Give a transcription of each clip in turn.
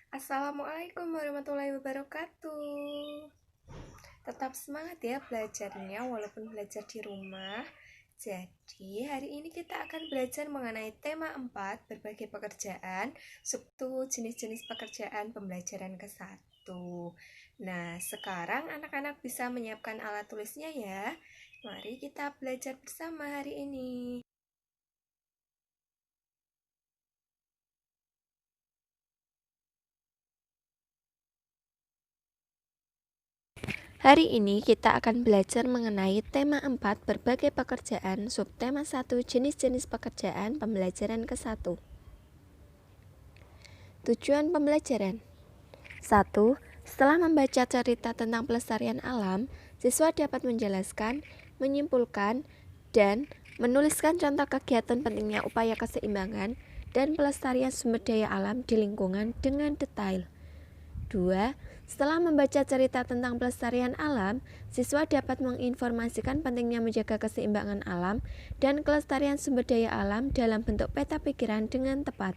Assalamualaikum warahmatullahi wabarakatuh. Tetap semangat ya belajarnya walaupun belajar di rumah. Jadi hari ini kita akan belajar mengenai tema 4 berbagai pekerjaan, subtu jenis-jenis pekerjaan pembelajaran ke-1. Nah, sekarang anak-anak bisa menyiapkan alat tulisnya ya. Mari kita belajar bersama hari ini. Hari ini kita akan belajar mengenai tema 4 berbagai pekerjaan, subtema 1 jenis-jenis pekerjaan pembelajaran ke-1. Tujuan pembelajaran 1. Setelah membaca cerita tentang pelestarian alam, siswa dapat menjelaskan, menyimpulkan, dan menuliskan contoh kegiatan pentingnya upaya keseimbangan dan pelestarian sumber daya alam di lingkungan dengan detail. 2. Setelah membaca cerita tentang pelestarian alam, siswa dapat menginformasikan pentingnya menjaga keseimbangan alam dan kelestarian sumber daya alam dalam bentuk peta pikiran dengan tepat.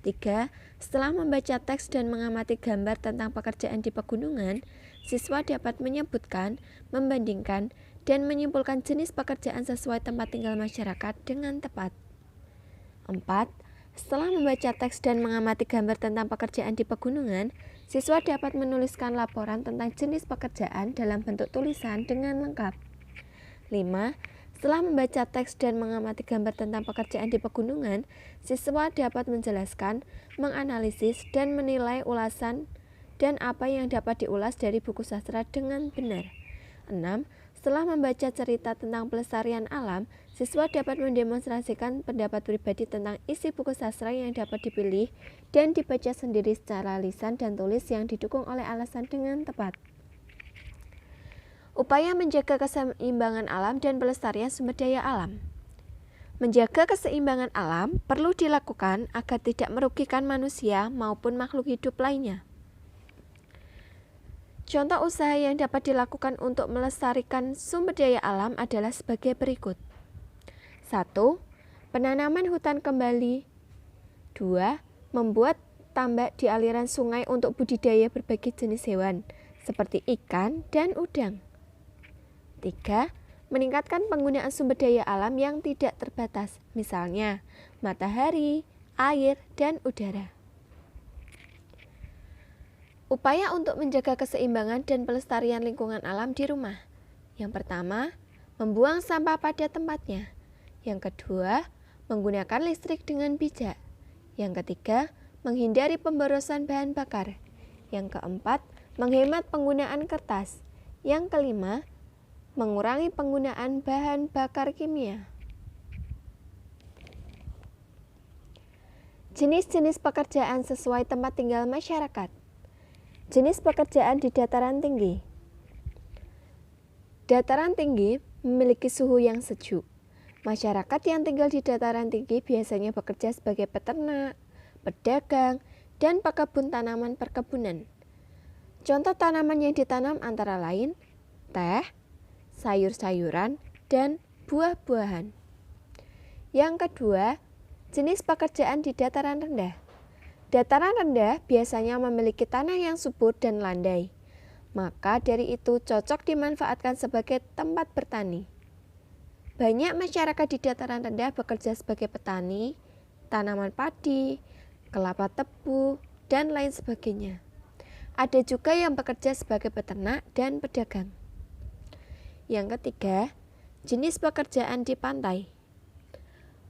3. Setelah membaca teks dan mengamati gambar tentang pekerjaan di pegunungan, siswa dapat menyebutkan, membandingkan, dan menyimpulkan jenis pekerjaan sesuai tempat tinggal masyarakat dengan tepat. 4. Setelah membaca teks dan mengamati gambar tentang pekerjaan di pegunungan, siswa dapat menuliskan laporan tentang jenis pekerjaan dalam bentuk tulisan dengan lengkap. 5. Setelah membaca teks dan mengamati gambar tentang pekerjaan di pegunungan, siswa dapat menjelaskan, menganalisis, dan menilai ulasan dan apa yang dapat diulas dari buku sastra dengan benar. 6. Setelah membaca cerita tentang pelestarian alam, siswa dapat mendemonstrasikan pendapat pribadi tentang isi buku sastra yang dapat dipilih dan dibaca sendiri secara lisan dan tulis yang didukung oleh alasan dengan tepat. Upaya menjaga keseimbangan alam dan pelestarian sumber daya alam. Menjaga keseimbangan alam perlu dilakukan agar tidak merugikan manusia maupun makhluk hidup lainnya. Contoh usaha yang dapat dilakukan untuk melestarikan sumber daya alam adalah sebagai berikut. 1. Penanaman hutan kembali. 2. Membuat tambak di aliran sungai untuk budidaya berbagai jenis hewan, seperti ikan dan udang. 3. Meningkatkan penggunaan sumber daya alam yang tidak terbatas, misalnya matahari, air, dan udara. Upaya untuk menjaga keseimbangan dan pelestarian lingkungan alam di rumah. Yang pertama, membuang sampah pada tempatnya. Yang kedua, menggunakan listrik dengan bijak. Yang ketiga, menghindari pemborosan bahan bakar. Yang keempat, menghemat penggunaan kertas. Yang kelima, mengurangi penggunaan bahan bakar kimia. Jenis-jenis pekerjaan sesuai tempat tinggal masyarakat. Jenis pekerjaan di dataran tinggi. Dataran tinggi memiliki suhu yang sejuk. Masyarakat yang tinggal di dataran tinggi biasanya bekerja sebagai peternak, pedagang, dan pekebun tanaman perkebunan. Contoh tanaman yang ditanam antara lain teh, sayur-sayuran, dan buah-buahan. Yang kedua, jenis pekerjaan di dataran rendah. Dataran rendah biasanya memiliki tanah yang subur dan landai. Maka dari itu cocok dimanfaatkan sebagai tempat bertani. Banyak masyarakat di dataran rendah bekerja sebagai petani, tanaman padi, kelapa tebu, dan lain sebagainya. Ada juga yang bekerja sebagai peternak dan pedagang. Yang ketiga, jenis pekerjaan di pantai.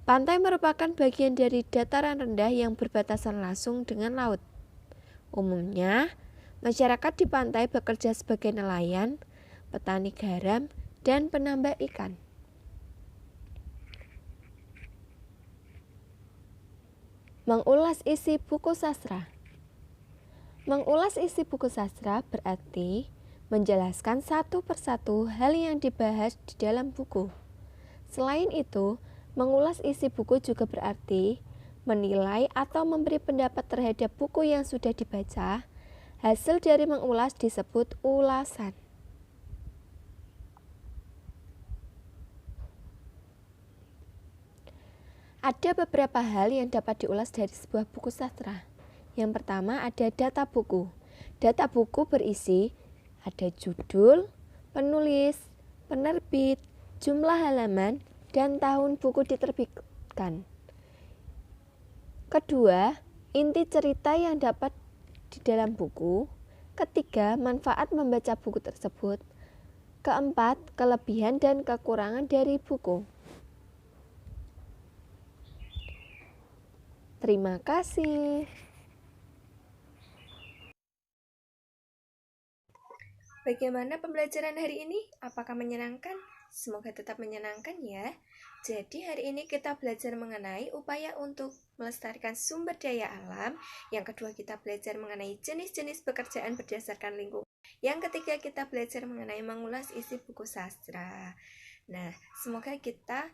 Pantai merupakan bagian dari dataran rendah yang berbatasan langsung dengan laut. Umumnya, masyarakat di pantai bekerja sebagai nelayan, petani garam, dan penambak ikan. Mengulas isi buku sastra. Mengulas isi buku sastra berarti menjelaskan satu persatu hal yang dibahas di dalam buku. Selain itu, mengulas isi buku juga berarti menilai atau memberi pendapat terhadap buku yang sudah dibaca. Hasil dari mengulas disebut ulasan. Ada beberapa hal yang dapat diulas dari sebuah buku sastra. Yang pertama ada data buku. Data buku berisi ada judul, penulis, penerbit, jumlah halaman, dan tahun buku diterbitkan. Kedua, inti cerita yang dapat di dalam buku. Ketiga, manfaat membaca buku tersebut. Keempat, kelebihan dan kekurangan dari buku. Terima kasih. Bagaimana pembelajaran hari ini? Apakah menyenangkan? Semoga tetap menyenangkan ya. Jadi hari ini kita belajar mengenai upaya untuk melestarikan sumber daya alam. Yang kedua kita belajar mengenai jenis-jenis pekerjaan berdasarkan lingkungan. Yang ketiga kita belajar mengenai mengulas isi buku sastra. Nah, semoga kita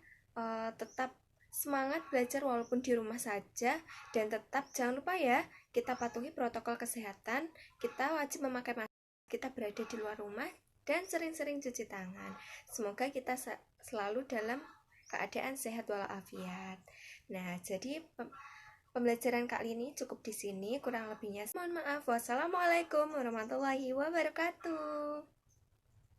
tetap semangat belajar walaupun di rumah saja. Dan tetap jangan lupa ya, kita patuhi protokol kesehatan. Kita wajib memakai masker. Kita berada di luar rumah dan sering-sering cuci tangan. Semoga kita selalu dalam keadaan sehat walafiat. Nah, jadi pembelajaran kali ini cukup di sini. Kurang lebihnya mohon maaf. Wassalamualaikum warahmatullahi wabarakatuh.